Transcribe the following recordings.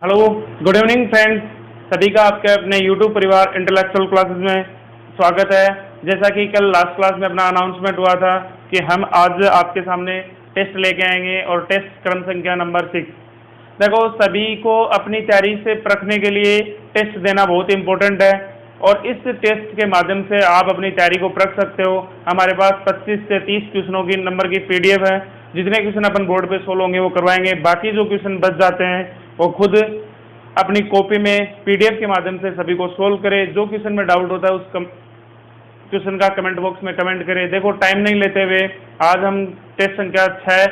Hello, good evening friends. सभी का आपके अपने यूट्यूब परिवार इंटेलेक्चुअल क्लासेस में स्वागत है। जैसा कि कल लास्ट क्लास में अपना अनाउंसमेंट हुआ था कि हम आज आपके सामने टेस्ट लेके आएंगे और टेस्ट क्रम संख्या नंबर 6। देखो, सभी को अपनी तैयारी से परखने के लिए टेस्ट देना बहुत इंपॉर्टेंट है और इस टेस्ट के माध्यम से आप अपनी तैयारी को परख सकते हो। हमारे पास 25 से 30 क्वेश्चनों की नंबर की PDF है। जितने क्वेश्चन अपन बोर्ड पे सोल्व होंगे वो करवाएंगे, बाकी जो क्वेश्चन बच जाते हैं वो खुद अपनी कॉपी में PDF के माध्यम से सभी को सोल्व करें। जो क्वेश्चन में डाउट होता है उस क्वेश्चन का कमेंट बॉक्स में कमेंट करें। देखो, टाइम नहीं लेते हुए आज हम टेस्ट संख्या 6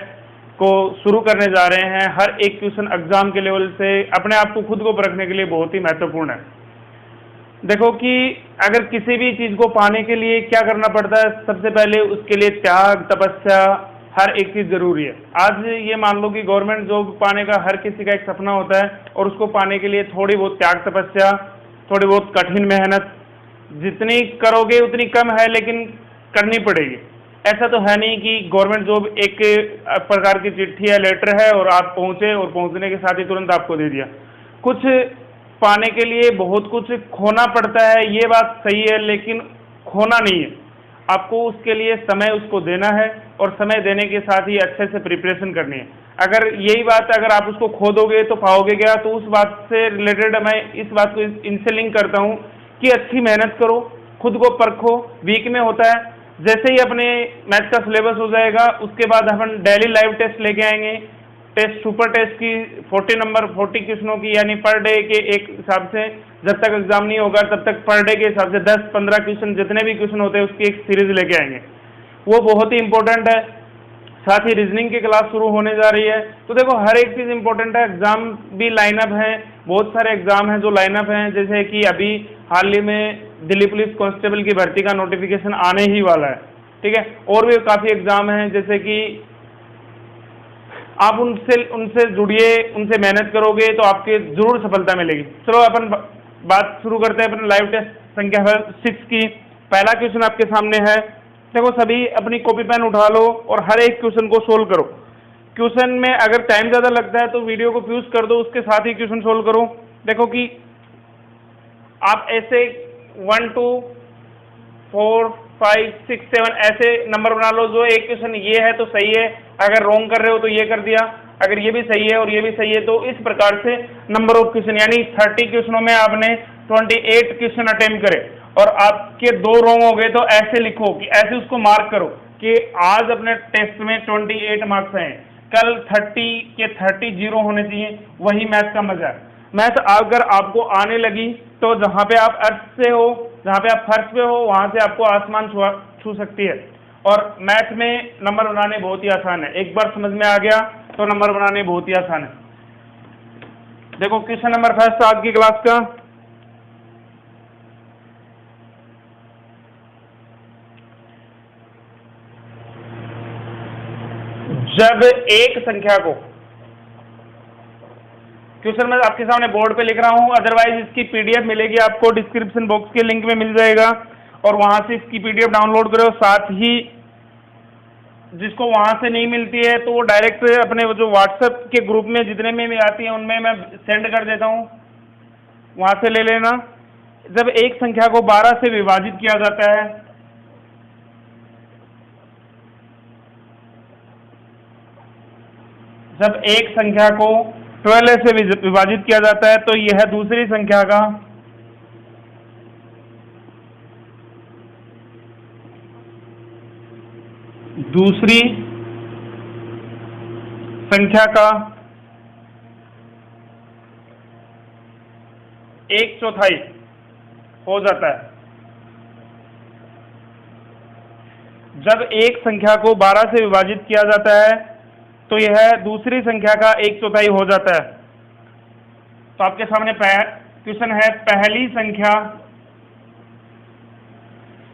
को शुरू करने जा रहे हैं। हर एक क्वेश्चन एग्जाम के लेवल से अपने आप को खुद को परखने के लिए बहुत ही महत्वपूर्ण है। देखो कि अगर किसी भी चीज को पाने के लिए क्या करना पड़ता है, सबसे पहले उसके लिए त्याग, तपस्या, हर एक चीज जरूरी है। आज ये मान लो कि गवर्नमेंट जॉब पाने का हर किसी का एक सपना होता है और उसको पाने के लिए थोड़ी बहुत त्याग, तपस्या, थोड़ी बहुत कठिन मेहनत जितनी करोगे उतनी कम है, लेकिन करनी पड़ेगी। ऐसा तो है नहीं कि गवर्नमेंट जॉब एक प्रकार की चिट्ठी है, लेटर है और आप पहुंचे और पहुंचने के साथ ही तुरंत आपको दे दिया। कुछ पाने के लिए बहुत कुछ खोना पड़ता है, ये बात सही है, लेकिन खोना नहीं है। आपको उसके लिए समय उसको देना है और समय देने के साथ ही अच्छे से प्रिपरेशन करनी है। अगर यही बात अगर आप उसको खो दोगे तो पाओगे क्या, तो उस बात से रिलेटेड मैं इस बात को इनसे लिंक करता हूँ कि अच्छी मेहनत करो, खुद को परखो। वीक में होता है, जैसे ही अपने मैथ का सिलेबस हो जाएगा उसके बाद अपन डेली लाइव टेस्ट लेके आएंगे। टेस्ट सुपर टेस्ट की 40 नंबर 40 क्वेश्चनों की, यानी पर डे के एक हिसाब से, जब तक एग्जाम नहीं होगा तब तक पर डे के हिसाब से 10-15 क्वेश्चन, जितने भी क्वेश्चन होते हैं उसकी एक सीरीज लेके आएंगे। वो बहुत ही इंपॉर्टेंट है। साथ ही रीजनिंग की क्लास शुरू होने जा रही है। तो देखो, हर एक चीज इंपॉर्टेंट है। एग्जाम भी लाइनअप है, बहुत सारे एग्जाम हैं जो लाइनअप हैं। जैसे कि अभी हाल ही में दिल्ली पुलिस कांस्टेबल की भर्ती का नोटिफिकेशन आने ही वाला है, ठीक है। और भी काफी एग्जाम हैं, जैसे कि आप उनसे जुड़िए, उनसे मेहनत करोगे तो आपके जरूर सफलता मिलेगी। चलो अपन बात शुरू करते हैं अपने लाइव टेस्ट संख्या 6 की। पहला क्वेश्चन आपके सामने है। देखो, सभी अपनी कॉपी पेन उठा लो और हर एक क्वेश्चन को सोल्व करो। क्वेश्चन में अगर टाइम ज्यादा लगता है तो वीडियो को फ्यूज कर दो, उसके साथ ही क्वेश्चन सोल्व करो। देखो कि आप ऐसे 1 2 4 5 6 7 ऐसे नंबर बना लो। जो एक क्वेश्चन ये है तो सही है, अगर रॉन्ग कर रहे हो तो ये कर दिया, अगर ये भी सही है और ये भी सही है, तो इस प्रकार से नंबर ऑफ क्वेश्चन, यानी 30 क्वेश्चनों में आपने 28 क्वेश्चन अटेम्प्ट करे और आपके 2 रॉन्ग हो गए, तो ऐसे लिखो कि ऐसे उसको मार्क करो कि आज अपने टेस्ट में 28 मार्क्स हैं, कल 30 के 30 जीरो होने चाहिए। वही मैथ का मजा है। मैथ अगर आपको आने लगी तो जहां पे आप अर्थ से हो, जहां पे आप फर्श पे हो, वहां से आपको आसमान छू सकती है। और मैथ में नंबर बनाने बहुत ही आसान है। एक बार समझ में आ गया तो नंबर बनाने बहुत ही आसान है। देखो, क्वेश्चन नंबर फर्स्ट आज की क्लास का, जब एक संख्या को, क्वेश्चन मैं आपके सामने बोर्ड पे लिख रहा हूं, अदरवाइज इसकी PDF मिलेगी आपको, डिस्क्रिप्शन बॉक्स के लिंक में मिल जाएगा और वहां से इसकी PDF डाउनलोड करो। साथ ही जिसको वहां से नहीं मिलती है तो वो डायरेक्ट अपने जो व्हाट्सएप के ग्रुप में जितने में भी आती है उनमें मैं सेंड कर देता हूं, वहां से ले लेना। जब एक संख्या को 12 से विभाजित किया जाता है, जब एक संख्या को 12 से विभाजित किया जाता है तो यह दूसरी संख्या का दूसरी संख्या का 1/4 हो जाता है। जब एक संख्या को 12 से विभाजित किया जाता है तो यह दूसरी संख्या का 1/4 हो जाता है। तो आपके सामने क्वेश्चन है, पहली संख्या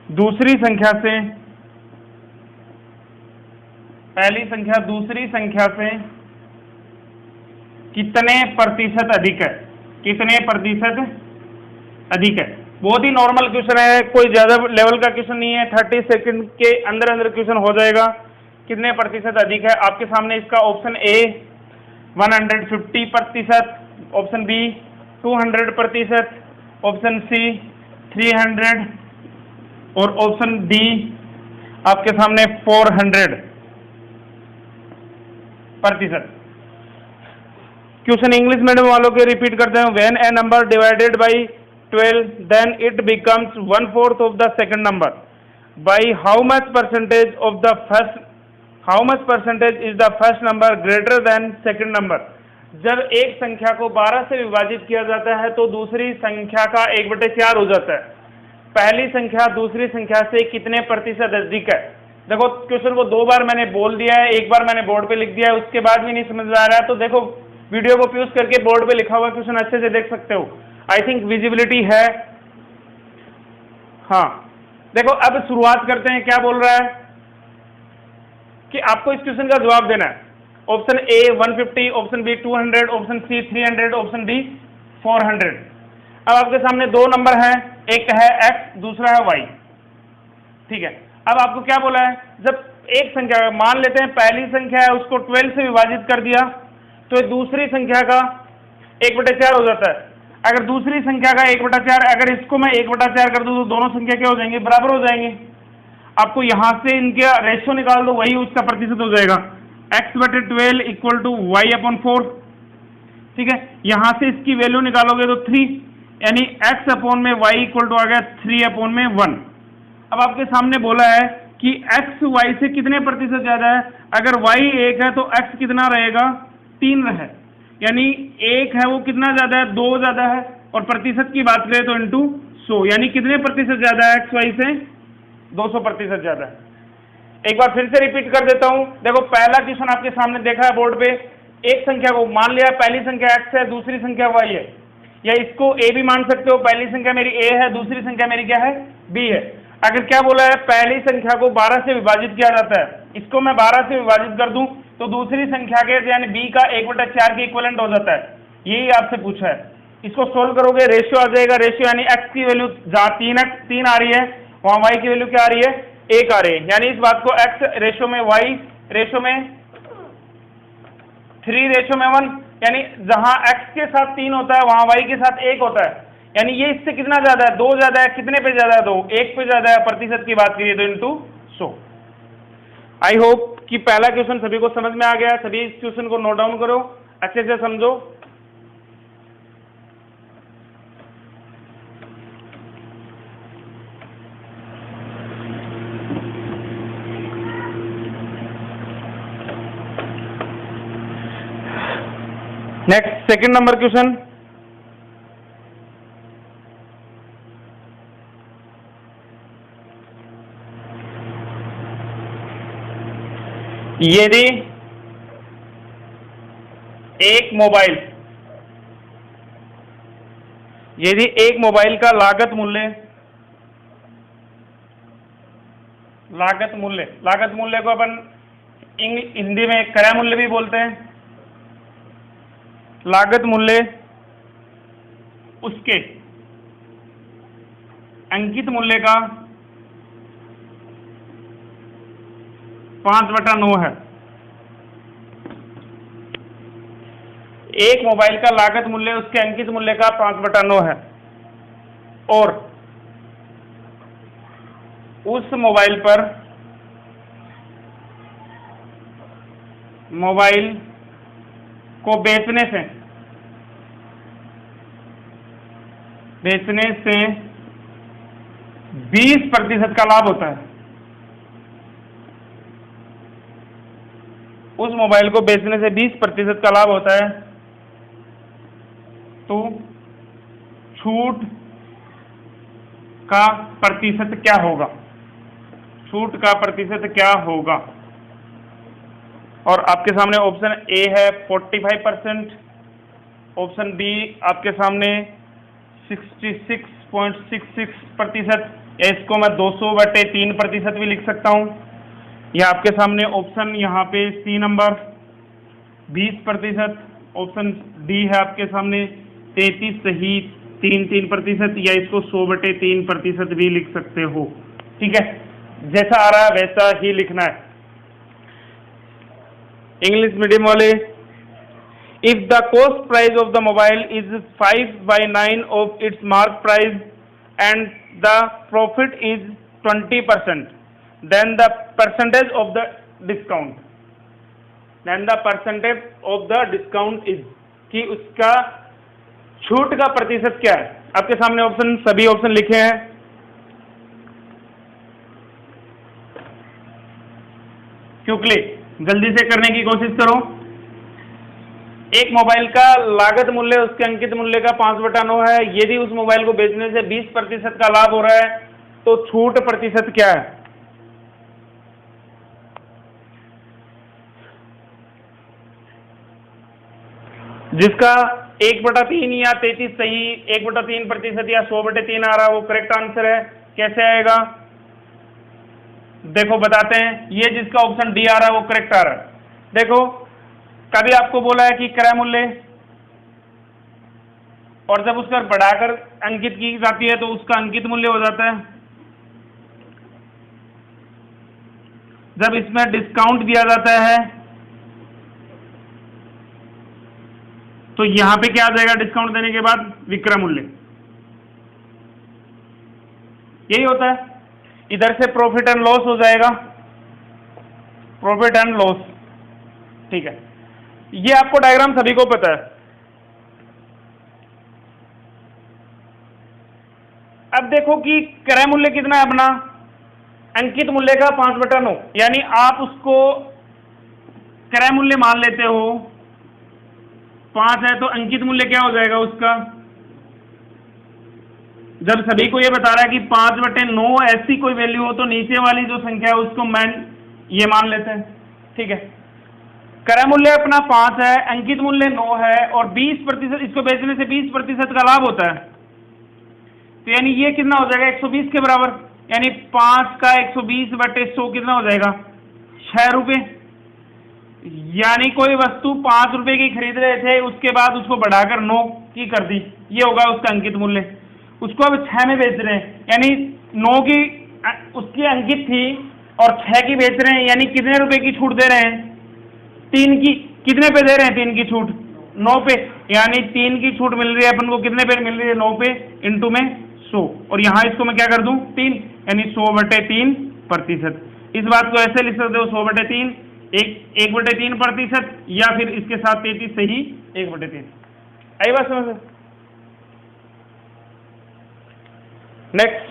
दूसरी संख्या से कितने प्रतिशत अधिक है? कितने प्रतिशत अधिक है? बहुत ही नॉर्मल क्वेश्चन है, कोई ज्यादा लेवल का क्वेश्चन नहीं है। 30 सेकंड के अंदर अंदर क्वेश्चन हो जाएगा। कितने प्रतिशत अधिक है? आपके सामने इसका option A 150%, option B 200%, option C 300 और ऑप्शन डी आपके सामने 400%। क्वेश्चन इंग्लिश मीडियम वालों के रिपीट करते हैं। When a number divided by 12 then it becomes 1/4 of the second number by how much percentage is the first number greater than second number. जब एक संख्या को 12 से विभाजित किया जाता है तो दूसरी संख्या का 1/4 हो जाता है। पहली संख्या दूसरी संख्या से कितने प्रतिशत अधिक है? देखो क्वेश्चन को 2 बार मैंने बोल दिया है, 1 बार मैंने बोर्ड पे लिख दिया है, उसके बाद भी नहीं समझ आ रहा है तो देखो वीडियो को पॉज करके बोर्ड पे लिखा हुआ क्वेश्चन अच्छे से देख सकते हो। आई थिंक विजिबिलिटी है। हाँ देखो अब शुरुआत करते हैं। क्या बोल रहा है कि आपको इस क्वेश्चन का जवाब देना है। Option A 150, option B 200, option C 300, option D 400। अब आपके सामने 2 नंबर हैं, एक है x दूसरा है y। ठीक है, अब आपको क्या बोला है, जब एक संख्या मान लेते हैं पहली संख्या है उसको 12 से विभाजित कर दिया तो दूसरी संख्या का 1/4 हो जाता है। अगर दूसरी संख्या का 1/4, अगर इसको मैं 1/4 कर दूं तो दोनों संख्या क्या हो जाएंगे? बराबर हो जाएंगे। आपको यहां से इनके रेशियो निकाल दो, वही उसका प्रतिशत हो जाएगा। x/12 equal to y/4। ठीक है, यहां से इसकी वैल्यू निकालोगे तो 3, यानी x/में y इक्वल टू आ गया 3/1। अब आपके सामने बोला है कि x y से कितने प्रतिशत ज्यादा है। अगर y 1 है तो x कितना रहेगा? 3 रहे, यानी 1 है वो कितना ज्यादा है? 2 ज्यादा है। और प्रतिशत की बात करें तो इंटू 100, यानी कितने प्रतिशत ज्यादा है? x y से 200% ज्यादा है। एक बार फिर से रिपीट कर देता हूं। देखो पहला क्वेश्चन आपके सामने देखा है बोर्ड पे, एक संख्या को मान लिया पहली संख्या x है दूसरी संख्या y है, या इसको a भी मान सकते हो, पहली संख्या मेरी a है दूसरी संख्या मेरी क्या है? b है। अगर क्या बोला है पहली संख्या को 12 से विभाजित किया जाता है, इसको मैं 12 से विभाजित कर दूं तो दूसरी संख्या के यानी b का 1/4 के इक्विवेलेंट हो जाता है। यही आपसे पूछा है। इसको सोल्व करोगे रेशियो आ जाएगा। रेशियो यानी x की वैल्यू जहां 3 आ रही है वहां y की वैल्यू क्या आ रही है? 1 आ रही है। यानी इस बात को x रेशियो में y रेशियो में 3:1, यानी जहां x के साथ 3 होता है वहां y के साथ 1 होता है। यानी ये इससे कितना ज्यादा है? 2 ज्यादा है। कितने पे ज्यादा है? 2, 1 पे ज्यादा है। प्रतिशत की बात करिए तो इंटू 100। आई होप कि पहला क्वेश्चन सभी को समझ में आ गया। सभी इस क्वेश्चन को नोट डाउन करो, अच्छे से समझो। नेक्स्ट सेकंड नंबर क्वेश्चन, यदि एक मोबाइल का लागत मूल्य को अपन हिंदी में क्रय मूल्य भी बोलते हैं। लागत मूल्य उसके अंकित मूल्य का 5/9 है। एक मोबाइल का लागत मूल्य उसके अंकित मूल्य का 5/9 है और उस मोबाइल पर मोबाइल को बेचने से 20% का लाभ होता है। उस मोबाइल को बेचने से 20% का लाभ होता है तो छूट का प्रतिशत क्या होगा? छूट का प्रतिशत क्या होगा? और आपके सामने ऑप्शन ए है 45%, ऑप्शन बी आपके सामने 66.66%, या इसको मैं 200/3% भी लिख सकता हूं। या आपके सामने ऑप्शन यहाँ पे सी नंबर 20%, ऑप्शन डी है आपके सामने 33.33%, या इसको 100/3% भी लिख सकते हो। ठीक है, जैसा आ रहा है वैसा ही लिखना है। इंग्लिश मीडियम वाले If the cost price of the mobile is 5/9 of its mark price and the profit is 20%, then the percentage of the discount, is कि उसका छूट का प्रतिशत क्या है। आपके सामने ऑप्शन, सभी ऑप्शन लिखे हैं। क्विकली जल्दी से करने की कोशिश करो। एक मोबाइल का लागत मूल्य उसके अंकित मूल्य का 5/9 है। यदि उस मोबाइल को बेचने से 20% का लाभ हो रहा है तो छूट प्रतिशत क्या है। जिसका 1/3 या 33 सही, 1/3% या 100/3 आ रहा है वो करेक्ट आंसर है। कैसे आएगा देखो बताते हैं। ये जिसका ऑप्शन डी आ रहा है वो करेक्ट आ रहा है। देखो कभी आपको बोला है कि क्रय मूल्य, और जब उसका बढ़ाकर अंकित की जाती है तो उसका अंकित मूल्य हो जाता है। जब इसमें डिस्काउंट दिया जाता है तो यहां पे क्या आ जाएगा, डिस्काउंट देने के बाद विक्रय मूल्य, यही होता है। इधर से प्रॉफिट एंड लॉस हो जाएगा, प्रॉफिट एंड लॉस, ठीक है। ये आपको डायग्राम सभी को पता है। अब देखो कि क्रय मूल्य कितना है अपना, अंकित मूल्य का 5/9, यानी आप उसको क्रय मूल्य मान लेते हो 5 है तो अंकित मूल्य क्या हो जाएगा उसका। जब सभी को ये बता रहा है कि 5/9 ऐसी कोई वैल्यू हो तो नीचे वाली जो संख्या है उसको ये मान लेते हैं, ठीक है। क्रय मूल्य अपना 5 है, अंकित मूल्य 9 है और 20%, इसको बेचने से 20% का लाभ होता है। तो यानी ये कितना हो जाएगा, 120 के बराबर। यानी 5 का 120/100 कितना हो जाएगा, 6 रुपये। यानी कोई वस्तु 5 रुपए की खरीद रहे थे, उसके बाद उसको बढ़ाकर 9 की कर दी, ये होगा उसका अंकित मूल्य। उसको अब 6 में बेच रहे हैं, यानी 9 की उसकी अंकित थी और 6 की बेच रहे हैं, यानी कितने रुपए की छूट दे रहे हैं, 3 की। कितने पे दे रहे हैं 3 की छूट, 9 पे। यानी 3 की छूट मिल रही है अपन को, कितने पे मिल रही है, 9 पे, इंटू में 100। और यहाँ इसको मैं क्या कर दूं, 3, यानी 100/3%। इस बात को ऐसे लिख सकते हो, 100/3, 1/3%, या फिर इसके साथ 33 से ही 1/3। आई बात समझ। नेक्स्ट,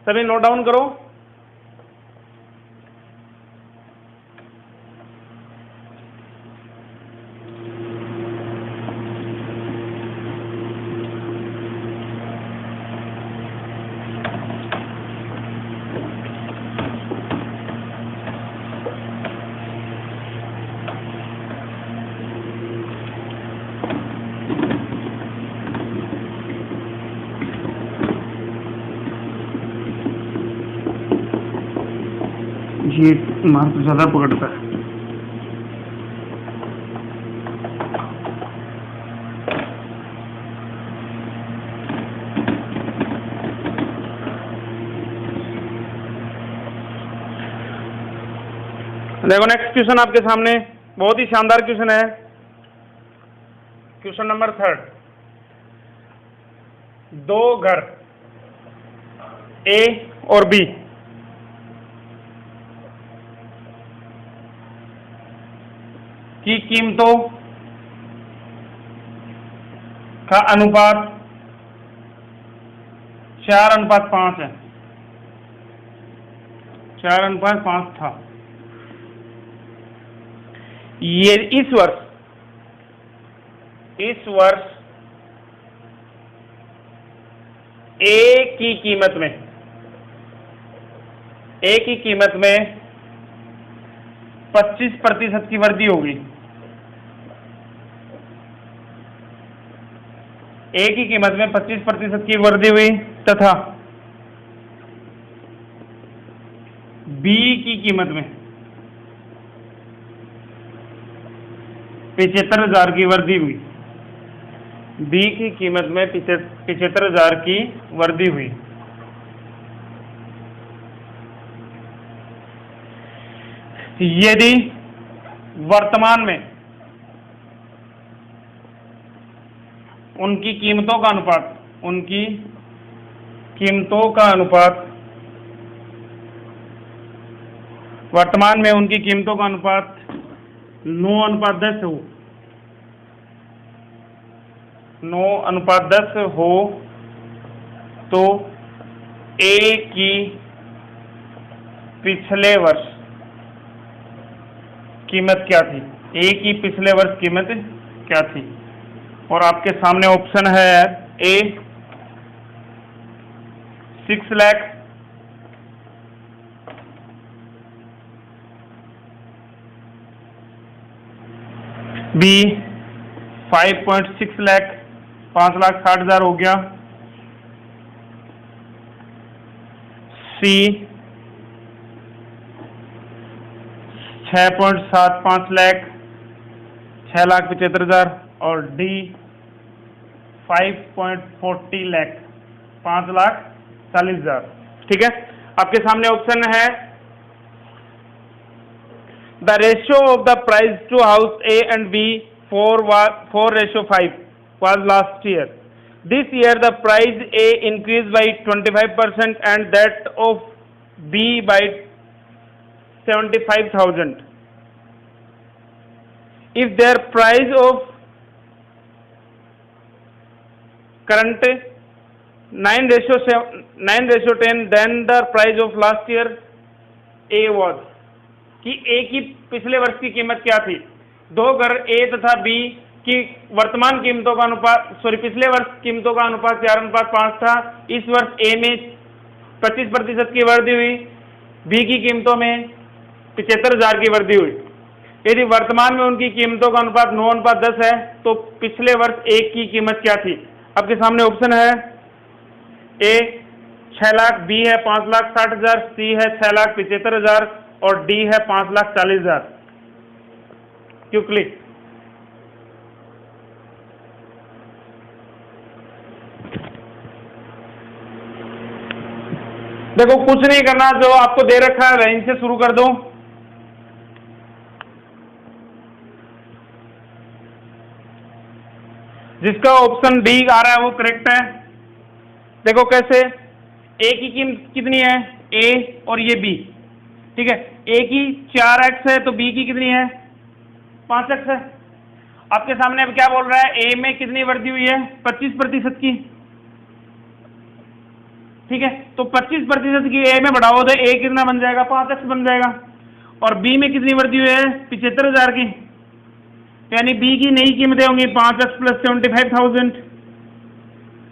सभी नोट डाउन करो। ये मार्क ज्यादा पकड़ता है। देखो नेक्स्ट क्वेश्चन आपके सामने बहुत ही शानदार क्वेश्चन है। Question number 3। 2 घर ए और बी की कीमतों का अनुपात 4:5 है। 4:5 था। ये इस वर्ष ए की कीमत में 25% की वृद्धि होगी। ए की कीमत में 25% की वृद्धि हुई तथा बी की कीमत में 75,000 की वृद्धि हुई। बी की कीमत में 75,000 की वृद्धि हुई। यदि वर्तमान में उनकी कीमतों का अनुपात, उनकी कीमतों का अनुपात, वर्तमान में उनकी कीमतों का अनुपात 9:10 हो, 9:10 हो तो ए की पिछले वर्ष कीमत क्या थी, ए की पिछले वर्ष कीमत क्या थी। और आपके सामने ऑप्शन है ए 6 लाख, बी 5.6 लाख, 5,60,000 हो गया, सी 6.75 लाख, 6,75,000 और डी 5.40 लाख, 5,40,000। ठीक है, आपके सामने ऑप्शन है the ratio of the price two house A and B 4:5 was last year. This year the price A increased by 25% and that of B by 75,000. If their price of current 9:10, then the price of last year A was, कि A की पिछले वर्ष की कीमत क्या थी। दो घर A तथा B की वर्तमान कीमतों का अनुपात, पिछले वर्ष कीमतों का अनुपात 4:5 था। इस वर्ष A में 25% की वृद्धि हुई, B की कीमतों में 75,000 की वृद्धि हुई। यदि वर्तमान में उनकी कीमतों का अनुपात 9:10 है तो पिछले वर्ष A की कीमत क्या थी। आपके सामने ऑप्शन है A 6 लाख, B है 5,60,000, C है 6,75,000 और D है 5,40,000। क्विकली देखो, कुछ नहीं करना, जो आपको दे रखा है रेंज से शुरू कर दो। जिसका ऑप्शन डी आ रहा है वो करेक्ट है। देखो कैसे, ए की कीमत कितनी है, ए और ये बी, ठीक है। ए की 4x है तो बी की कितनी है, 5x है। आपके सामने अब क्या बोल रहा है, ए में कितनी वृद्धि हुई है, 25% की, ठीक है। तो 25% की ए में बढ़ाओ तो ए कितना बन जाएगा, 5x बन जाएगा। और बी में कितनी वृद्धि हुई है, 75,000 की, यानी बी की नई कीमतें होंगी 5x + 75,000,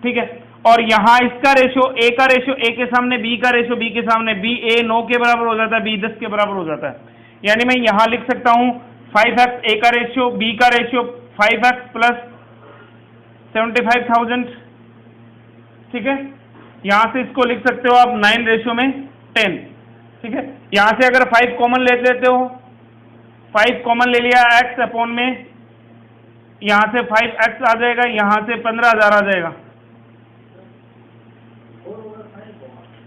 ठीक है। और यहाँ इसका रेशो, ए का रेशो ए के सामने, बी का रेशो बी के सामने, बी ए 9 के बराबर हो जाता है, बी 10 के बराबर हो जाता है। यानी मैं यहाँ लिख सकता हूँ 5x, ए का रेशियो, बी का रेशियो 5x + 75,000, ठीक है। यहाँ से इसको लिख सकते हो आप 9:10, ठीक है। यहाँ से अगर 5 कॉमन ले लेते हो, 5 कॉमन ले लिया x अपॉन में, यहाँ से 5x आ जाएगा, यहाँ से 15,000 आ जाएगा।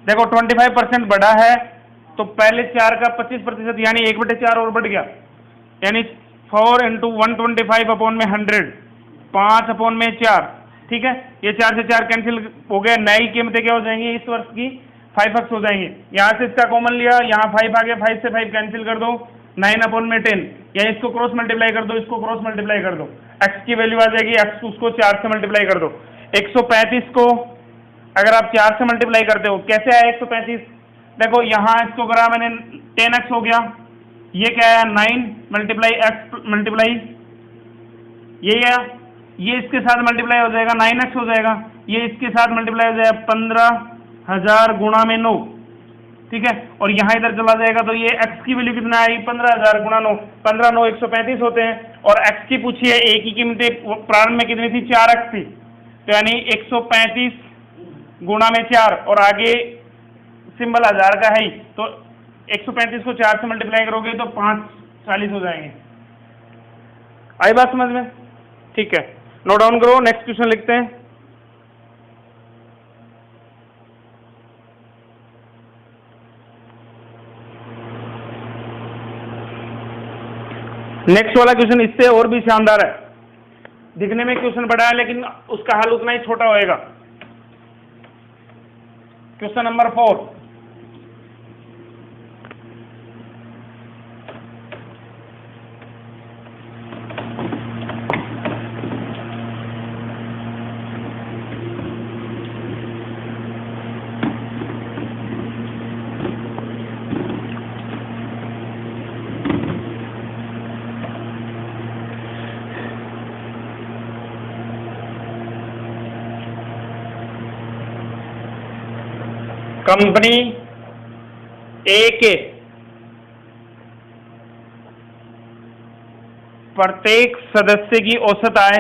देखो 25% बढ़ा है तो पहले 4 का 25% यानी 1/4 और बढ़ गया, यानी 4 × 125 अपॉन में 100, 5 अपॉन में 4, ठीक है। ये 4 से 4 कैंसिल हो गया, नई कीमतें क्या हो जाएंगी इस वर्ष की, 5x हो जाएंगी। यहाँ से इसका कॉमन लिया, यहाँ 5 आ गया, 5 से 5 कैंसिल कर दो, 9/10, या इसको क्रॉस मल्टीप्लाई कर दो, इसको क्रॉस मल्टीप्लाई कर दो, x की वैल्यू आ जाएगी, x उसको 4 से मल्टीप्लाई कर दो। 135 को अगर आप 4 से मल्टीप्लाई करते हो, कैसे आया 135, देखो यहाँ इसको करा मैंने 10x हो गया, ये क्या है 9 × x मल्टीप्लाई ये है, ये इसके साथ मल्टीप्लाई हो जाएगा 9x हो जाएगा, ये इसके साथ मल्टीप्लाई हो जाएगा 15,000 × 9, ठीक है। और यहाँ इधर चला जाएगा तो ये x की वैल्यू कितना आएगी, 15,000 × 9, 15 9 135 होते हैं। और x की पूछी है, a की कीमतें प्रारंभ में कितनी थी, 4x थी, तो यानी 135 × 4 और आगे सिंबल 1000 का है ही, तो 135 को 4 से मल्टीप्लाई करोगे तो 540 हो जाएंगे। आई बात समझ में, ठीक है। नोट डाउन करो, नेक्स्ट क्वेश्चन लिखते हैं। नेक्स्ट वाला क्वेश्चन इससे और भी शानदार है। दिखने में क्वेश्चन बड़ा है लेकिन उसका हल उतना ही छोटा होएगा। क्वेश्चन नंबर 4, कंपनी ए के प्रत्येक सदस्य की औसत आय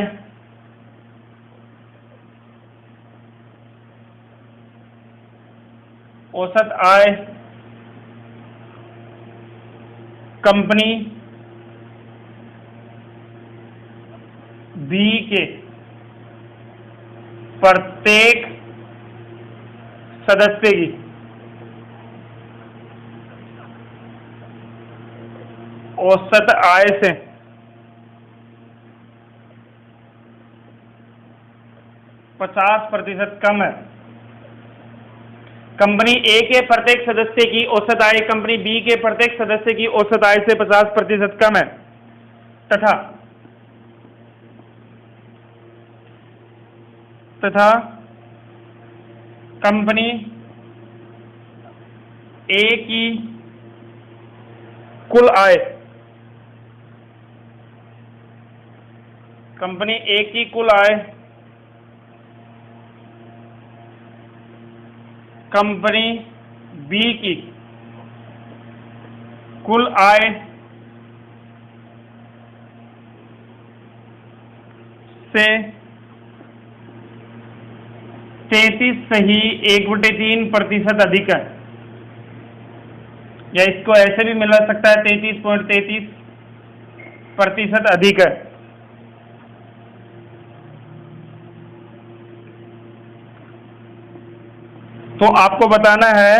कंपनी बी के प्रत्येक सदस्य की औसत आय से 50% कम है। कंपनी ए के प्रत्येक सदस्य की औसत आय कंपनी बी के प्रत्येक सदस्य की औसत आय से 50% कम है तथा कंपनी ए की कुल आय कंपनी बी की कुल आय से 33.3% अधिक है, या इसको ऐसे भी मिला सकता है 33.33% अधिक है। तो आपको बताना है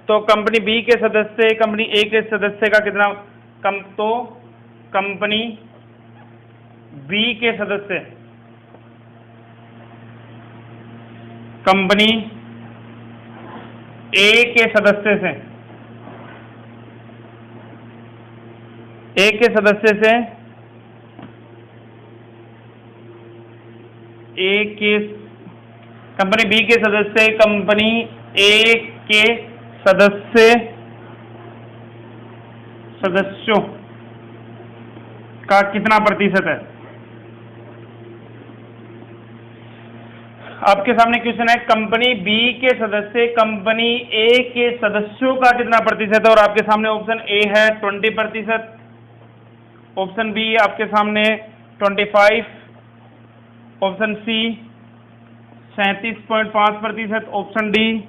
तो कंपनी बी के सदस्य कंपनी ए के सदस्य का कितना कम, तो कंपनी बी के सदस्य कंपनी ए के सदस्य से कंपनी बी के सदस्य कंपनी ए के सदस्यों का कितना प्रतिशत है। आपके सामने क्वेश्चन है कंपनी बी के सदस्य कंपनी ए के सदस्यों का कितना प्रतिशत है, और आपके सामने ऑप्शन ए है 20%, ऑप्शन बी आपके सामने 25%, ऑप्शन सी 37.5%, ऑप्शन डी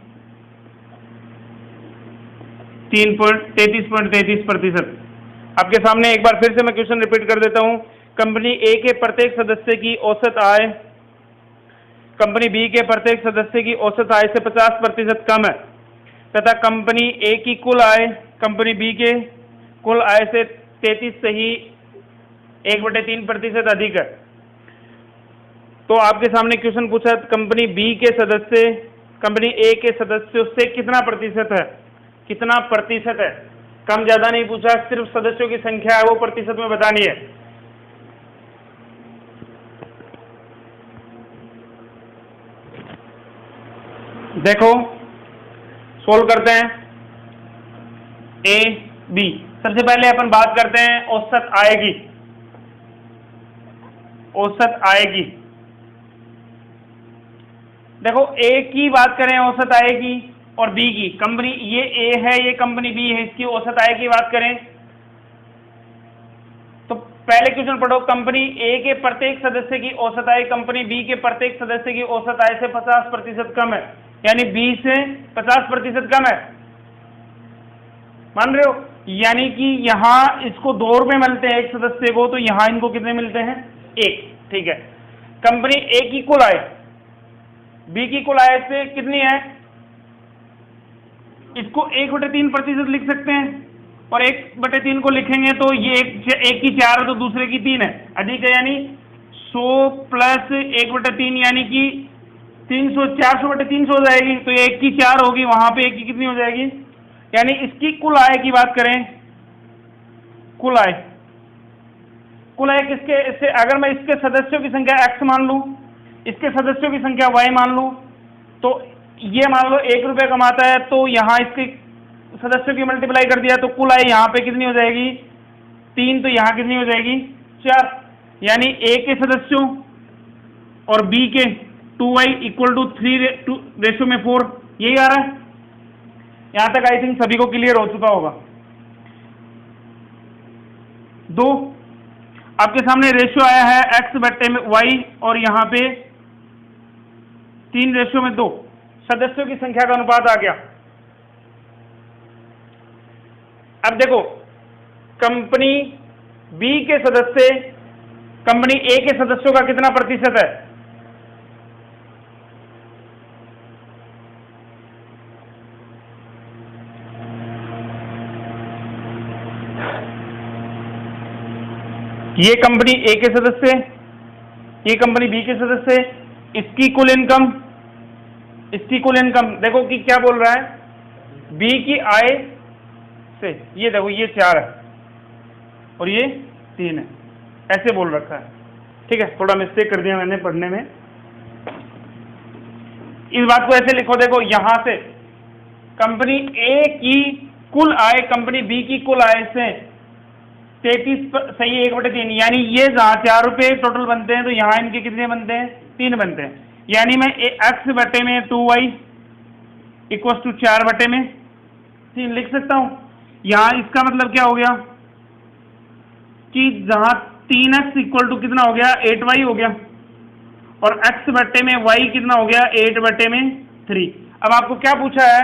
33.33%। आपके सामने एक बार फिर से मैं क्वेश्चन रिपीट कर देता हूं। कंपनी ए के प्रत्येक सदस्य की औसत आय कंपनी बी के प्रत्येक सदस्य की औसत आय से 50% कम है तथा कंपनी ए की कुल आय कंपनी बी के कुल आय से 33.3% अधिक है। तो आपके सामने क्वेश्चन पूछा कंपनी बी के सदस्य कंपनी ए के सदस्यों से कितना प्रतिशत है, कम ज्यादा नहीं पूछा, सिर्फ सदस्यों की संख्या है वो प्रतिशत में बतानी है। देखो सोल्व करते हैं ए बी। सबसे पहले अपन बात करते हैं औसत आय की। देखो ए की बात करें औसत आय की और बी की, कंपनी ये ए है ये कंपनी बी है, इसकी औसत आय की बात करें तो पहले क्वेश्चन पढ़ो। कंपनी ए के प्रत्येक सदस्य की औसत आय कंपनी बी के प्रत्येक सदस्य की औसत आय से 50% कम है, यानी बी से 50% कम है, मान रहे हो। यानी कि यहां इसको 2 रुपए मिलते हैं एक सदस्य को, तो यहां इनको कितने मिलते हैं 1, ठीक है। कंपनी ए की कुल आय बी की कुल आय से कितनी है, इसको 1/3% लिख सकते हैं, और 1/3 को लिखेंगे तो ये एक की 4 है तो दूसरे की 3 है, अधिक है यानी 100 प्लस 1/3 यानी कि 300, 400/300 हो जाएगी। तो ये 1 की 4 होगी, वहां पे 1 की कितनी हो जाएगी, यानी इसकी कुल आय की बात करें, कुल आय किसके, इससे अगर मैं इसके सदस्यों की संख्या x मान लूं, इसके सदस्यों की संख्या y मान लूं, तो ये मान लो 1 रुपये कमाता है, तो यहां इसके सदस्यों की मल्टीप्लाई कर दिया तो कुल आय यहां पे कितनी हो जाएगी 3, तो यहां कितनी हो जाएगी 4, यानी a के सदस्यों और b के 2y = 3:4, यही आ रहा है। यहां तक आई थिंक सभी को क्लियर हो चुका होगा। 2, आपके सामने रेशियो आया है x/y और यहां पे 3:2, सदस्यों की संख्या का अनुपात आ गया। अब देखो, कंपनी बी के सदस्य कंपनी ए के सदस्यों का कितना प्रतिशत है, ये कंपनी ए के सदस्य, ये कंपनी बी के सदस्य, इसकी कुल इनकम देखो कि क्या बोल रहा है, बी की आय से, ये देखो ये 4 है और ये 3 है, ऐसे बोल रखा है। ठीक है, थोड़ा मिस्टेक कर दिया मैंने पढ़ने में। इस बात को ऐसे लिखो, देखो यहां से कंपनी ए की कुल आय कंपनी बी की कुल आय से 33 सही 1/3, यानी ये जहां 4 रुपये टोटल बनते हैं तो यहां इनके कितने बनते हैं, 3 बनते हैं। यानी मैं x/2y = 4/3 लिख सकता हूं। यहां इसका मतलब क्या हो गया कि जहां 3x = कितना हो गया 8y हो गया, और x/y कितना हो गया 8/3। अब आपको क्या पूछा है,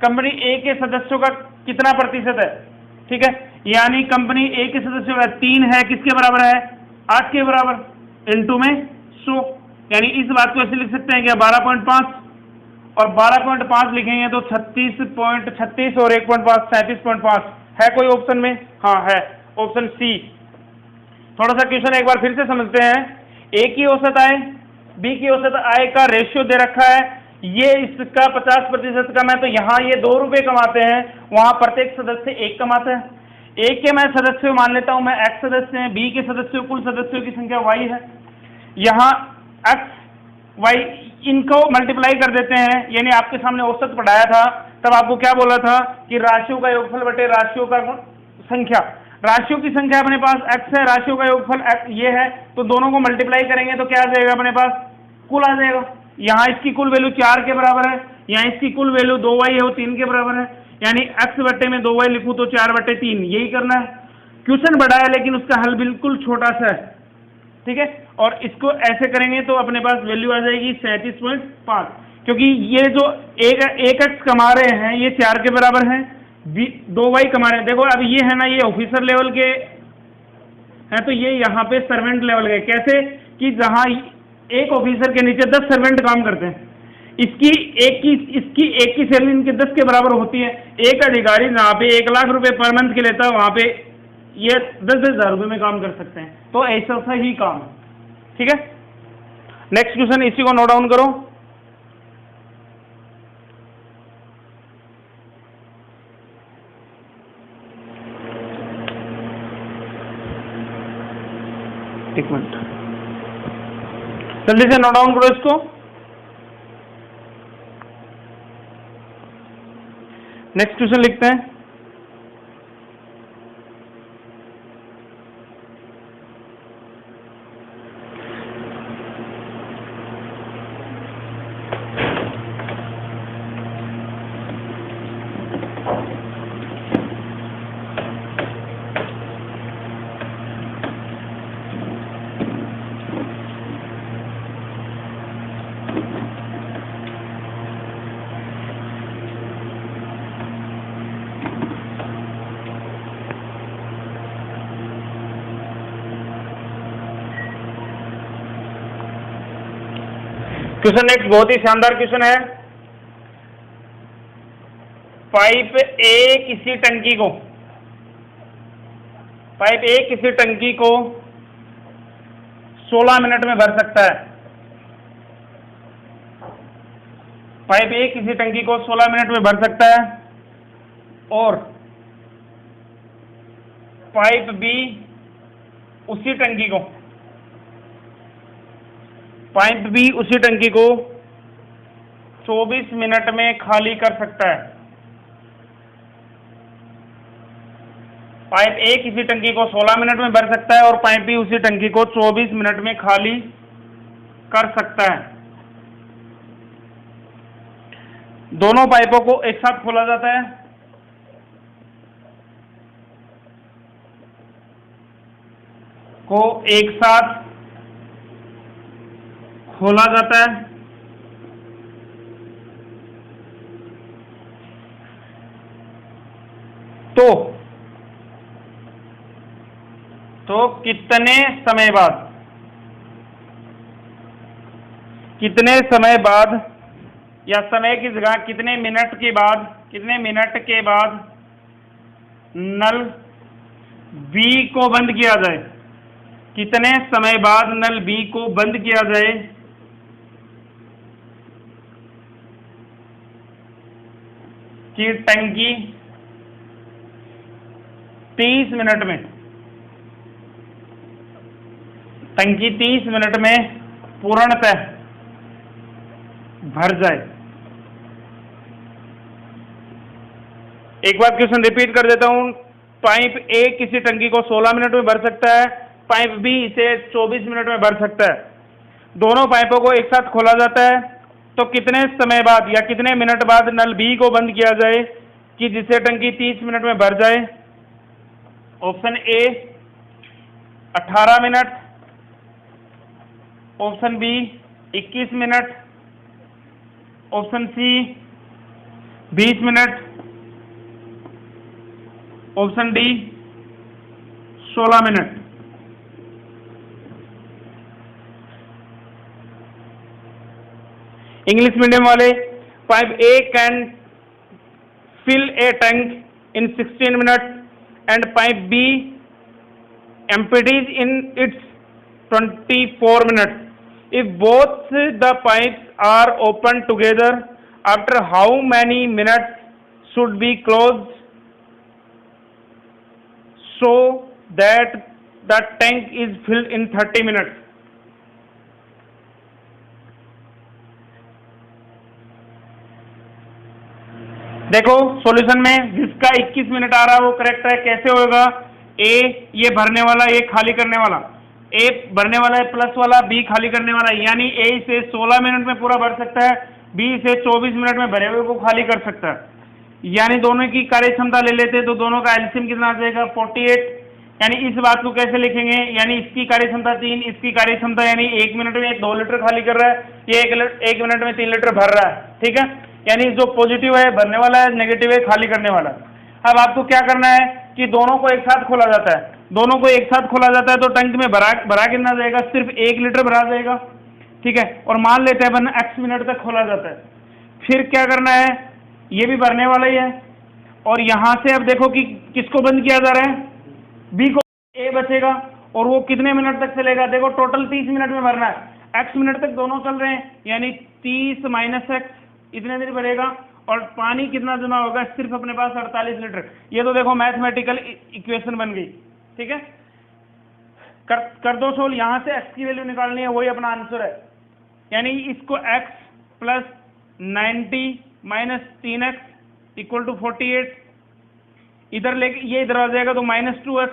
कंपनी ए के सदस्यों का कितना प्रतिशत है। ठीक है, यानी कंपनी ए के सदस्यों का 3 है, किसके बराबर है 8 के बराबर, इनटू में 100, यानी इस बात को ऐसे लिख सकते हैं कि 12.5 और 12.5 लिखेंगे तो 36.36 और 1.5 37.5 है कोई ऑप्शन में, हाँ है ऑप्शन सी। थोड़ा सा क्वेश्चन एक बार फिर से समझते हैं। ए की औसत आय बी की औसत आय का रेशियो दे रखा है, ये इसका 50% कम है, तो यहाँ ये 2 रुपये कमाते हैं, वहां प्रत्येक सदस्य 1 कमाता है। ए के मैं सदस्य मान लेता हूं, मैं x सदस्य हैं, बी के सदस्यों कुल सदस्यों की संख्या y है, यहाँ x y इनको मल्टीप्लाई कर देते हैं, यानी आपके सामने औसत पढ़ाया था तब आपको क्या बोला था कि राशियों का योगफल बटे राशियों का संख्या, राशियों की संख्या अपने पास x है, राशियों का योगफल x ये है, तो दोनों को मल्टीप्लाई करेंगे तो क्या आ जाएगा अपने पास कुल आ जाएगा। यहाँ इसकी कुल वैल्यू 4 के बराबर है, यहाँ इसकी कुल वैल्यू 2y है वो 3 के बराबर है, यानी x/2y लिखूं तो 4/3, यही करना है। क्वेश्चन बड़ा है लेकिन उसका हल बिल्कुल छोटा सा है। ठीक है, और इसको ऐसे करेंगे तो अपने पास वैल्यू आ जाएगी 37.5, क्योंकि ये जो एक x कमा रहे हैं ये 4 के बराबर है, 2y कमा रहे हैं। देखो अब ये है ना, ये ऑफिसर लेवल के हैं, तो ये यहाँ पे सर्वेंट लेवल के, कैसे कि जहाँ एक ऑफिसर के नीचे 10 सर्वेंट काम करते हैं, इसकी एक की सैलरी इनके 10 के बराबर होती है। एक अधिकारी जहाँ पे 1 लाख रुपए पर मंथ के लेता है, वहां पे ये 10-10 हजार रुपये में काम कर सकते हैं, तो ऐसा सा ही काम है। ठीक है, नेक्स्ट क्वेश्चन, इसी को नोट डाउन करो। एक मिनट, जल्दी से नोट डाउन करो इसको। नेक्स्ट क्वेश्चन लिखते हैं। क्वेश्चन नेक्स्ट बहुत ही शानदार क्वेश्चन है। पाइप ए किसी टंकी को 16 मिनट में भर सकता है। पाइप ए किसी टंकी को 16 मिनट में भर सकता है और पाइप बी उसी टंकी को 24 मिनट में खाली कर सकता है। पाइप ए किसी टंकी को 16 मिनट में भर सकता है और पाइप बी उसी टंकी को 24 मिनट में खाली कर सकता है। दोनों पाइपों को एक साथ खोला जाता है। तो कितने समय बाद या समय की जगह कितने मिनट के बाद नल बी को बंद किया जाए? कितने समय बाद नल बी को बंद किया जाए? कि टंकी 30 मिनट में पूर्णतः भर जाए। एक बार क्वेश्चन रिपीट कर देता हूं। पाइप ए किसी टंकी को 16 मिनट में भर सकता है, पाइप बी इसे 24 मिनट में भर सकता है। दोनों पाइपों को एक साथ खोला जाता है तो कितने समय बाद या कितने मिनट बाद नल बी को बंद किया जाए कि जिससे टंकी 30 मिनट में भर जाए? Option A 18 minute, option B 21 minute, option C 20 minute, option D 16 minute. English medium वाले, pipe A can fill a tank in 16 minutes and pipe B empties in its 24 minutes. If both the pipes are opened together, after how many minutes should be closed so that the tank is filled in 30 minutes? देखो solution में जिसका 21 minute आ रहा है वो correct है। कैसे होगा? ए ये भरने वाला, ये खाली करने वाला, ए भरने वाला है प्लस वाला, बी खाली करने वाला, यानी ए इसे 16 मिनट में पूरा भर सकता है, बी इसे 24 मिनट में भरे हुए को खाली कर सकता है। यानी दोनों की कार्य क्षमता ले लेते तो दोनों का एलसीएम कितना आ जाएगा? 48। यानी इस बात को कैसे लिखेंगे? यानी इसकी कार्य क्षमता 3, इसकी कार्य क्षमता यानी 1 मिनट में 2 लीटर खाली कर रहा है, ये 1 मिनट में 3 लीटर भर रहा है। ठीक है, यानी जो पॉजिटिव है भरने वाला है, नेगेटिव है खाली करने वाला है। अब आपको क्या करना है कि दोनों को एक साथ खोला जाता है। दोनों को एक साथ खोला जाता है तो टंक में भरा कितना जाएगा? सिर्फ 1 लीटर भरा जाएगा। ठीक है, और मान लेते हैं x मिनट तक खोला जाता है। फिर क्या करना है? ये भी भरने वाला ही है और यहां से अब देखो कि किसको बंद किया जा रहा है? बी को। ए बचेगा और वो कितने मिनट तक चलेगा? देखो टोटल 30 मिनट में भरना है, x मिनट तक दोनों चल रहे हैं, यानी 30 - x इतने देर भरेगा। और पानी कितना जमा होगा? सिर्फ अपने पास 48 लीटर। ये तो देखो मैथमेटिकल इक्वेशन बन गई। ठीक है, कर दो सोल्व। यहां से x की वैल्यू निकालनी है, वही अपना आंसर है। यानी इसको x + 90 - 3x = 48 इधर लेके ये इधर आ जाएगा तो -2x,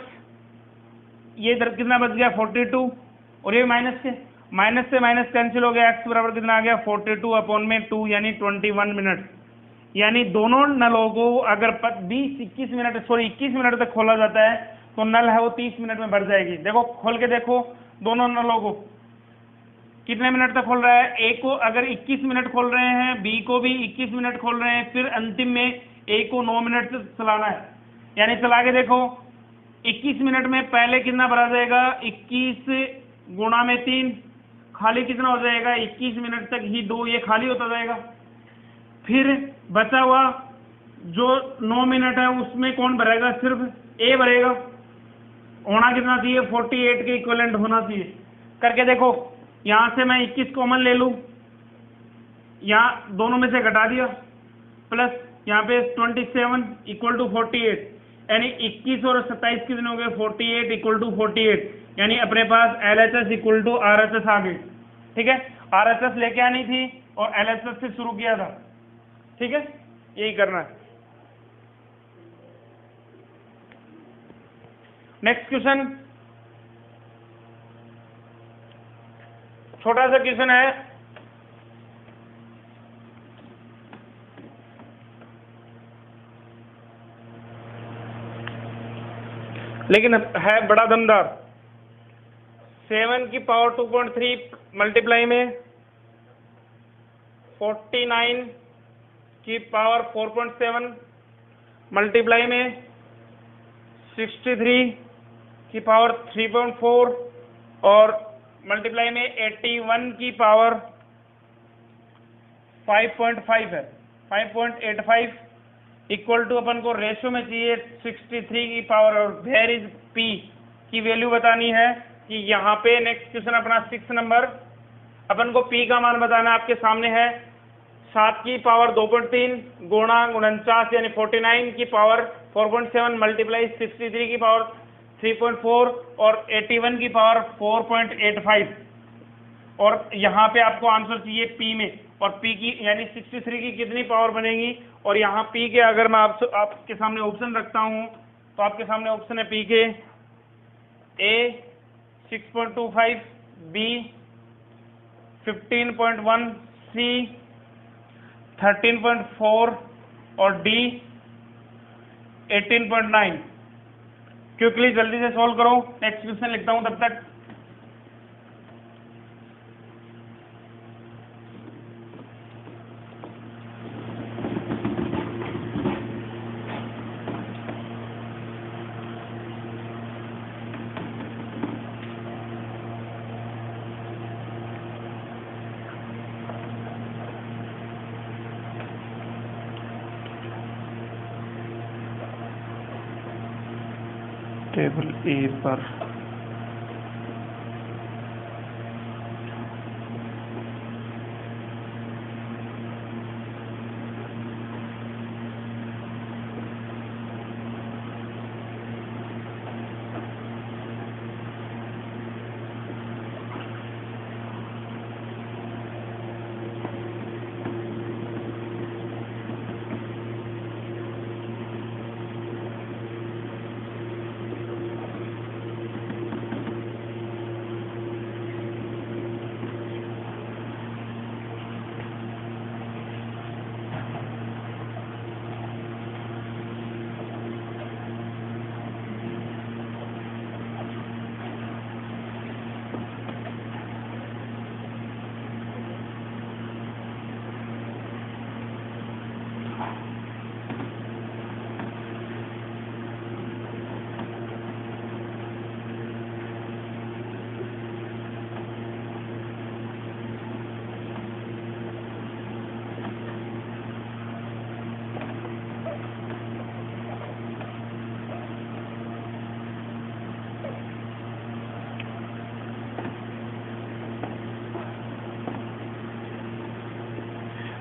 ये इधर कितना बच गया? 42 और ये माइनस से माइनस कैंसिल हो गया। x बराबर कितना आ गया? 42/2 यानी 21 मिनट। यानी दोनों नलों को अगर 21 मिनट तक खोला जाता है तो नल है वो 30 मिनट में भर जाएगी। देखो खोल के देखो दोनों नलों को कितने मिनट तक खोल रहा है। ए को अगर 21 मिनट खोल रहे हैं, बी को भी 21 मिनट खोल रहे हैं, फिर अंतिम में ए को 9 मिनट से चलाना है। यानी चला के देखो 21 मिनट में पहले कितना भरा जाएगा? 21 × 3 खाली कितना हो जाएगा? 21 मिनट तक ही 2 ये खाली होता जाएगा। फिर बचा हुआ जो 9 मिनट है उसमें कौन भरेगा? सिर्फ ए भरेगा। होना कितना चाहिए? 48 के इक्विवेलेंट होना चाहिए। करके देखो, यहां से मैं 21 कॉमन ले लूं, यहाँ दोनों में से घटा दिया, प्लस यहाँ पे 27 इक्वल टू 48, यानी 21 और 27 कितने हो गए 48 इक्वल टू 48, यानी अपने पास LHS इक्वल टू RHS आ गई। ठीक है, RHS लेके आनी थी और LHS से शुरू किया था। ठीक है, यही करना है। नेक्स्ट क्वेश्चन, छोटा सा क्वेश्चन है, लेकिन है बड़ा दमदार। 7 की पावर 2.3 मल्टीप्लाई में 49 की पावर 4.7 मल्टीप्लाई में 63 की पावर 3.4 और मल्टीप्लाई में 81 की पावर 5.5 है, 5.85 इक्वल टू अपन को रेशियो में चाहिए 63 की पावर और वेयर इज P की वैल्यू बतानी है कि यहाँ पे नेक्स्ट क्वेश्चन अपना 6 नंबर, अपन को P का मान बताना आपके सामने है 7 की पावर 2.3 गुणा 49 यानी 49 की पावर 4.7 मल्टीप्लाई 63 की पावर 3.4 और 81 की पावर 4.85 और यहाँ पे आपको आंसर चाहिए P में, और P की यानी 63 की कितनी पावर बनेगी, और यहाँ P के अगर मैं आपके सामने ऑप्शन रखता हूँ तो आपके सामने ऑप्शन है P के A 6.25, B 15.1, C 13.4 और D 18.9। क्विकली जल्दी से सॉल्व करो, नेक्स्ट क्वेश्चन लिखता हूँ तब तक। टेबल ए पर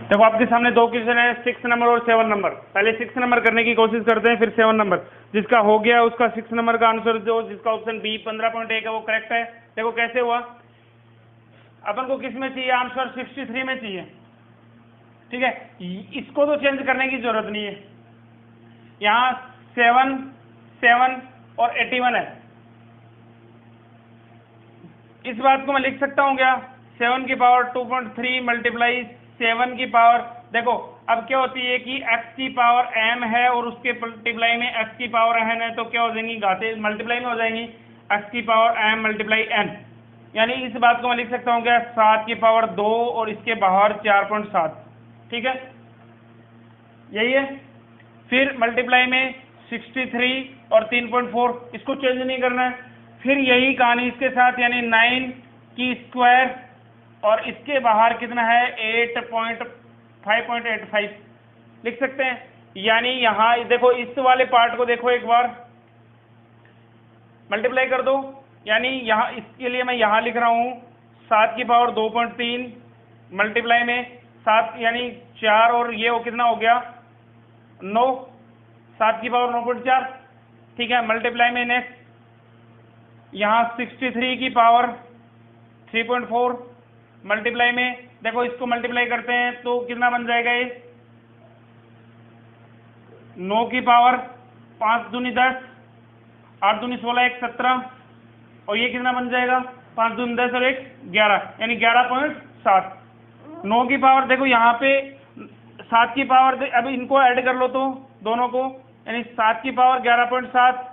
देखो आपके सामने दो क्वेश्चन है, 6 नंबर और 7 नंबर। पहले 6 नंबर करने की कोशिश करते हैं, फिर 7 नंबर। जिसका हो गया उसका 6 नंबर का आंसर जो जिसका ऑप्शन बी 15.1 है वो करेक्ट है। देखो कैसे हुआ, अपन को किस में चाहिए आंसर, 63 में चाहिए। ठीक है, इसको तो चेंज करने की जरूरत नहीं है, यहाँ 7, 7 और 81 है। इस बात को मैं लिख सकता हूँ क्या, 7 की पावर 2.3 मल्टीप्लाई 7 की पावर, देखो अब क्या होती है कि x की पावर m है और उसके मल्टीप्लाई में x की पावर n है, तो क्या हो जाएंगी, घाते मल्टीप्लाई में हो जाएंगी, x की पावर m मल्टीप्लाई n। यानी इस बात को मैं लिख सकता हूँ क्या, 7 की पावर 2 और इसके बाहर 4.7। ठीक है, यही है। फिर मल्टीप्लाई में 63 और 3.4, इसको चेंज नहीं करना है। फिर यही कहानी इसके साथ, यानी 9 की स्क्वायर और इसके बाहर कितना है 5.85 लिख सकते हैं। यानी यहाँ देखो इस वाले पार्ट को देखो एक बार, मल्टीप्लाई कर दो यानी यहाँ इसके लिए मैं यहाँ लिख रहा हूँ 7 की पावर 2.3 मल्टीप्लाई में 7 यानी 4 और ये वो कितना हो गया 9, 7 की पावर 9.4, ठीक है। मल्टीप्लाई में नेक्स्ट यहाँ 63 की पावर 3.4 मल्टीप्लाई में, देखो इसको मल्टीप्लाई करते हैं तो कितना बन जाएगा ये 9 की पावर 5 दूनी 10, 8 दूनी 16, 1 17, और ये कितना बन जाएगा 5 दूनी 10 और 1 11, यानी 11.7। 9 की पावर देखो यहाँ पे 7 की पावर, अभी इनको ऐड कर लो तो दोनों को, यानी 7 की पावर 11.7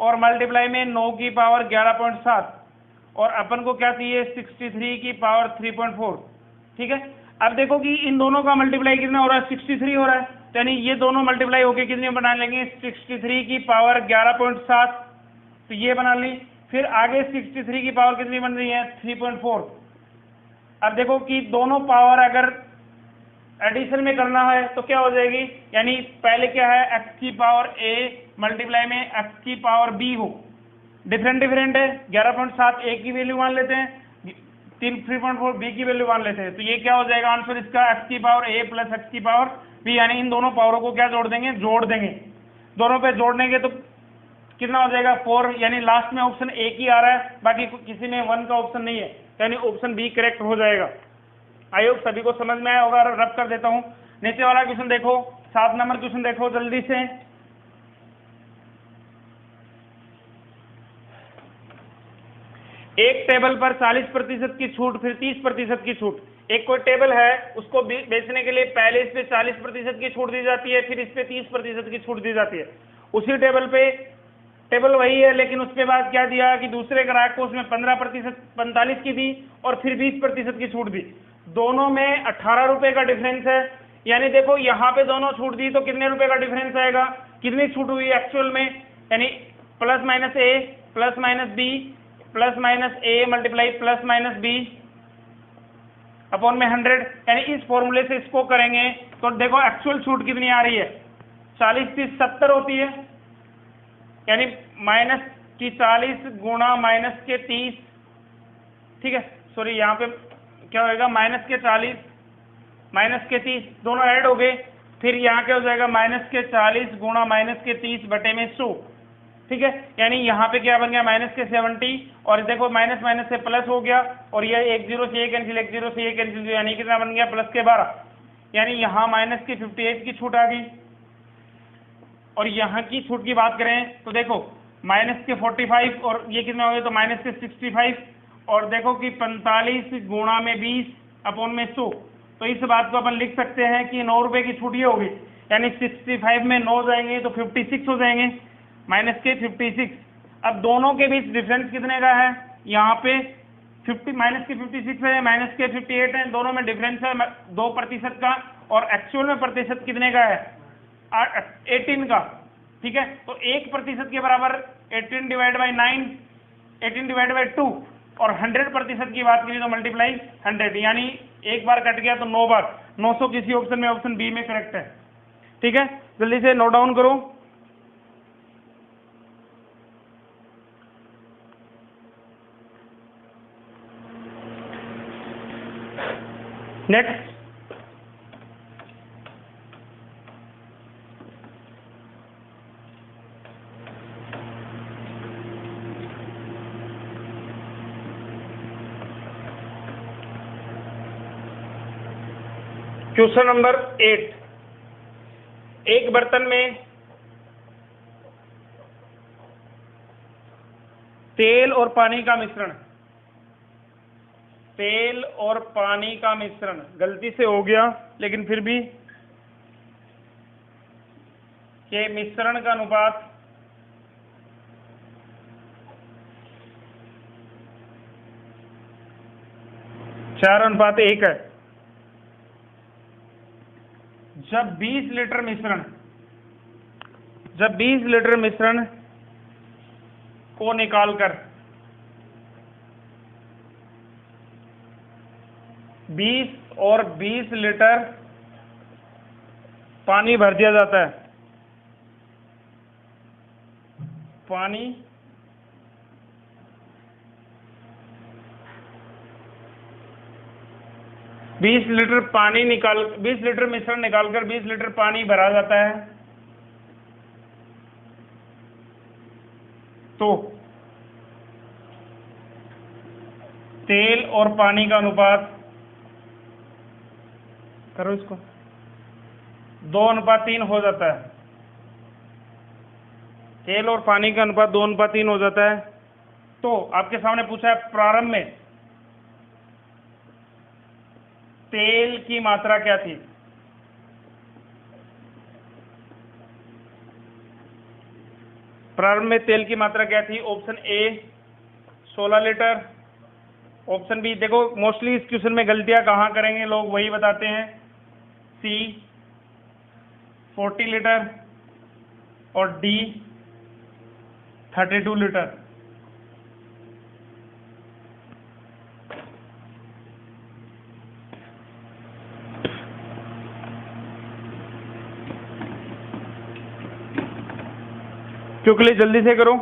और मल्टीप्लाई में 9 की पावर 11.7, और अपन को क्या चाहिए 63 की पावर 3.4, ठीक है। अब देखो कि इन दोनों का मल्टीप्लाई कितना हो रहा है 63 हो रहा है, यानी ये दोनों मल्टीप्लाई होके कितने बना लेंगे 63 की पावर 11.7, तो ये बना ली। फिर आगे 63 की पावर कितनी बन रही है 3.4। अब देखो कि दोनों पावर अगर एडिशन में करना है तो क्या हो जाएगी, यानी पहले क्या है x की पावर a मल्टीप्लाई में x की पावर b हो, डिफरेंट डिफरेंट है। 11.7 a की वैल्यू मान लेते हैं, 3.4 b की वैल्यू मान लेते हैं, तो ये क्या हो जाएगा आंसर इसका x की पावर a प्लस x की पावर b, यानी इन दोनों पावरों को क्या जोड़ देंगे, जोड़ देंगे। दोनों पे जोड़ देंगे तो कितना हो जाएगा 4, यानी लास्ट में ऑप्शन एक ही आ रहा है, बाकी किसी में 1 का ऑप्शन नहीं है, यानी ऑप्शन बी करेक्ट हो जाएगा। आई होप सभी को समझ में आया होगा। रब कर देता हूं, नीचे वाला क्वेश्चन देखो, 7 नंबर क्वेश्चन देखो जल्दी से। एक टेबल पर 40% की छूट, फिर 30% की छूट। एक कोई टेबल है, उसको बेचने के लिए पहले इस पे 40% की छूट दी जाती है, फिर इस पे 30% की छूट दी जाती है। उसी टेबल पे टेबल वही है, लेकिन उसके बाद क्या दिया कि दूसरे ग्राहक को उसमें 15% 45 की दी और फिर 20% की छूट दी। दोनों में 18 रुपए का डिफरेंस है, यानी देखो यहाँ पे दोनों छूट दी तो कितने रुपए का डिफरेंस आएगा, कितनी छूट हुई एक्चुअल में, यानी plus minus A plus minus B plus minus A multiply plus minus B upon में 100, यानी इस फॉर्मूले से इसको करेंगे तो देखो एक्चुअल छूट कितनी आ रही है 40 30 70 होती है, यानी माइनस की 40 गुणा माइनस के 30, ठीक है। सॉरी यहाँ पे क्या होगा माइनस के 40 माइनस के 30 दोनों ऐड हो गए, फिर यहाँ क्या हो जाएगा माइनस के 40 गुणा माइनस के 30 बटे में 100, ठीक है। यानी यहाँ पे क्या बन गया माइनस के 70, और देखो माइनस माइनस से प्लस हो गया, और ये 1 0 से ये कैंसिल, 1 0 से ये कैंसिल, यानी कितना बन गया प्लस के 12, यानी यहाँ माइनस की 58 की छूट आ गई। और यहाँ की छूट की बात करें तो देखो माइनस के 45 और ये कितने हो गए तो माइनस के 65, और देखो कि 45 गुणा में 20 अपॉन में 100, तो इस बात को अपन लिख सकते हैं कि 9 रुपए की छूट ये होगी, यानी 65 में 9 जाएंगे तो 56 हो जाएंगे, माइनस के 56। अब दोनों के बीच डिफरेंस कितने का है, यहाँ पे 50 माइनस के 56 है, माइनस के 58 है, दोनों में डिफरेंस है 2% का, और एक्चुअल में प्रतिशत कितने का है 18 का, ठीक है। तो 1% के बराबर 18 डिवाइड बाई 9, 18 डिवाइड बाई 2, और 100% की बात करें तो मल्टीप्लाई 100, यानी एक बार कट गया तो 9 बार, 900 किसी ऑप्शन में, ऑप्शन बी में करेक्ट है, ठीक है। जल्दी से नोट डाउन करो। Next question number 8। एक बर्तन में तेल और पानी का मिश्रण, तेल और पानी का मिश्रण, गलती से हो गया लेकिन फिर भी, ये मिश्रण का अनुपात 4:1 है। जब 20 लीटर मिश्रण को निकालकर 20 और 20 लीटर पानी भर दिया जाता है, पानी 20 लीटर पानी 20 लीटर मिश्रण निकालकर 20 लीटर पानी भरा जाता है, तो तेल और पानी का अनुपात, करो इसको, 2:3 हो जाता है। तेल और पानी का अनुपात 2:3 हो जाता है। तो आपके सामने पूछा है प्रारंभ में तेल की मात्रा क्या थी। प्रारंभ में तेल की मात्रा क्या थी? Option A 16 litre, option B, देखो मोस्टली इस क्वेश्चन में गलतियां कहाँ करेंगे लोग वही बताते हैं, सी 40 लीटर और डी 32 लीटर। क्योंकि लिए जल्दी से करो।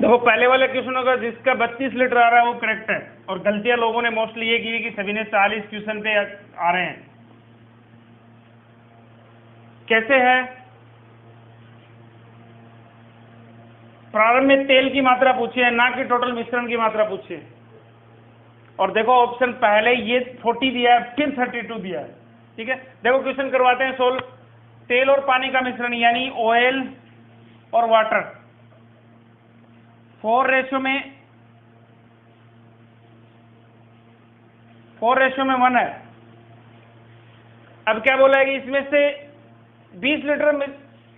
देखो पहले वाले क्वेश्चन होगा जिसका 32 लीटर आ रहा है वो करेक्ट है, और गलतियां लोगों ने मोस्टली ये की है कि सभी ने 40 क्वेश्चन पे आ रहे हैं। कैसे है? प्रारंभ में तेल की मात्रा पूछी है, ना कि टोटल मिश्रण की मात्रा पूछी है। और देखो ऑप्शन पहले ये 40 दिया है, फिर 32 दिया है। ठीक है, देखो क्वेश्चन करवाते हैं सोल्व। तेल और पानी का मिश्रण यानी ऑयल और वाटर 4:1 है। अब क्या बोला है कि इसमें से 20 लीटर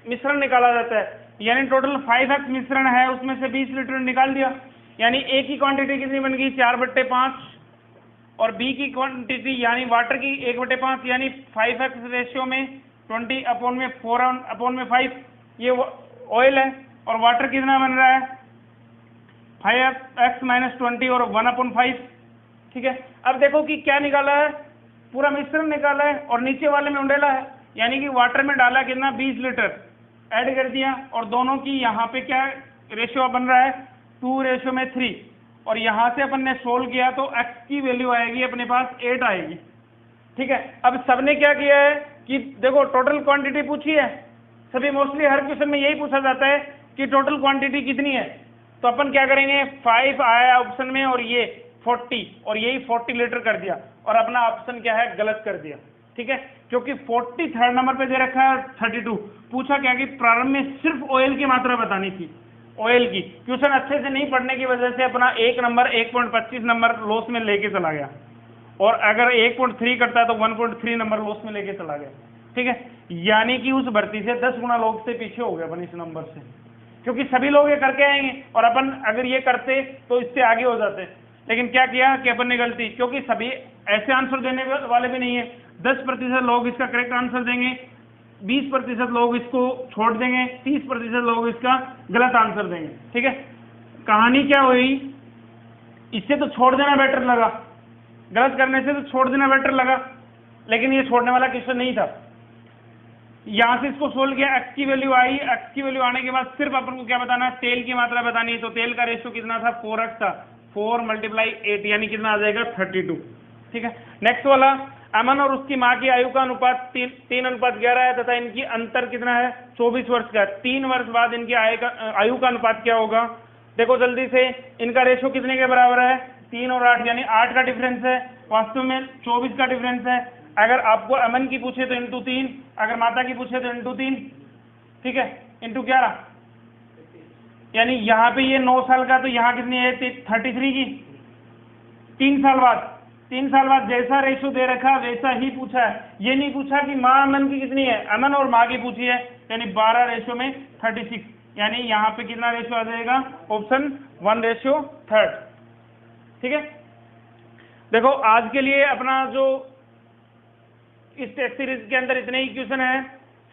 मिश्रण निकाला जाता है, यानी टोटल 5x मिश्रण है, उसमें से 20 लीटर निकाल दिया, यानी ए की क्वांटिटी कितनी बन गई? 4/5, और बी की क्वांटिटी यानी वाटर की 1/5, यानी 5x रेशियो में 20/4/5 ये ऑयल है, और वाटर कितना बन रहा है? 5x - 20 और 1/5। ठीक है, अब देखो कि क्या निकाला है, पूरा मिश्रण निकाला है और नीचे वाले में उंडेला है, यानी कि वाटर में डाला कितना? 20 लीटर ऐड कर दिया, और दोनों की यहाँ पे क्या रेशियो बन रहा है? 2:3। और यहाँ से अपन ने सोल्व किया तो x की वैल्यू आएगी अपने पास 8 आएगी। ठीक है, अब सबने क्या किया है कि देखो टोटल क्वांटिटी पूछी है, सभी मोस्टली हर क्वेश्चन में यही पूछा जाता है कि टोटल क्वांटिटी कितनी है। तो अपन क्या करेंगे, 5 आया ऑप्शन में और ये 40, और यही 40 लीटर कर दिया, और अपना ऑप्शन क्या है? गलत कर दिया। ठीक है, क्योंकि 40 थर्ड नंबर पे दे रखा है, 32 पूछा क्या कि प्रारंभ में सिर्फ ऑयल की मात्रा बतानी थी, ऑयल की। क्वेश्चन अच्छे से नहीं पढ़ने की वजह से अपना 1 नंबर 1.25 नंबर लॉस में लेके चला गया, और अगर 1.3 करता है तो 1.3 नंबर लॉस में लेके चला गया। ठीक है, यानी कि उस भर्ती से 10 गुना लोग से पीछे हो गए अपन इस नंबर से, क्योंकि सभी लोग ये करके आएंगे, और अपन अगर ये करते तो इससे आगे हो जाते। लेकिन क्या किया कि अपन ने गलती, क्योंकि सभी ऐसे आंसर देने वाले भी नहीं है, 10% लोग इसका करेक्ट आंसर देंगे, 20% लोग इसको छोड़ देंगे, 30% लोग इसका गलत आंसर देंगे। ठीक है, कहानी क्या हुई, इससे तो छोड़ देना बेटर लगा, गलत करने से तो छोड़ देना बेटर लगा, लेकिन ये छोड़ने वाला क्वेश्चन नहीं था। यहां से इसको सोल्व किया, एक्स की वैल्यू आई, एक्स की वैल्यू आने के बाद सिर्फ अपन को क्या बताना है, तेल की मात्रा बतानी है। तो तेल का रेशियो कितना था, 4x था, 4 × 8 यानी कितना आ जाएगा 32। ठीक है, नेक्स्ट वाला, अमन और उसकी माँ की आयु का अनुपात 3:11 है तथा इनकी अंतर कितना है 24 वर्ष का। 3 वर्ष बाद इनकी आयु का अनुपात क्या होगा, देखो जल्दी से, इनका रेशियो कितने के बराबर है, 3 और 8 यानी 8 का डिफरेंस है, वास्तव में 24 का डिफरेंस है। अगर आपको अमन की पूछे तो इंटू 3, अगर माता की पूछे तो इंटू 3, ठीक है, इंटू 11, यानी यहाँ पे ये 9 साल का, तो यहाँ कितनी है 33 की। 3 साल बाद जैसा रेशियो दे रखा वैसा ही पूछा है, ये नहीं पूछा कि माँ अमन की कितनी है, अमन और माँ की पूछी है, यानी 12:36, यानी यहाँ पे कितना रेशियो आ जाएगा, ऑप्शन 1:3। ठीक है, देखो आज के लिए अपना जो इस टेस्ट सीरीज के अंदर इतने ही क्वेश्चन है,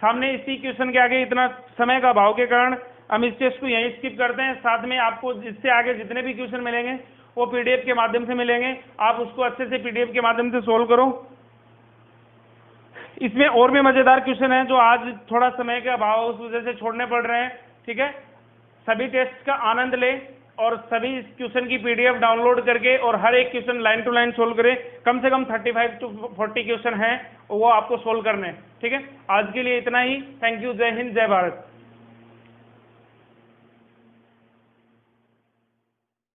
सामने इसी क्वेश्चन के आगे इतना समय का अभाव के कारण हम इस टेस्ट को यहीं स्किप करते हैं। साथ में आपको इससे आगे जितने भी क्वेश्चन मिलेंगे वो पीडीएफ के माध्यम से मिलेंगे, आप उसको अच्छे से पीडीएफ के माध्यम से सोल्व करो। इसमें और भी मजेदार क्वेश्चन है जो आज थोड़ा समय के अभाव उस वजह से छोड़ने पड़ रहे हैं। ठीक है, सभी टेस्ट का आनंद ले और सभी इस क्वेश्चन की पीडीएफ डाउनलोड करके और हर एक question line to line solve करें। कम से कम 35 to 40 क्वेश्चन हैं वो आपको सोल्व करने हैं। ठीक है, आज के लिए इतना ही। थैंक यू, जय हिंद, जय भारत।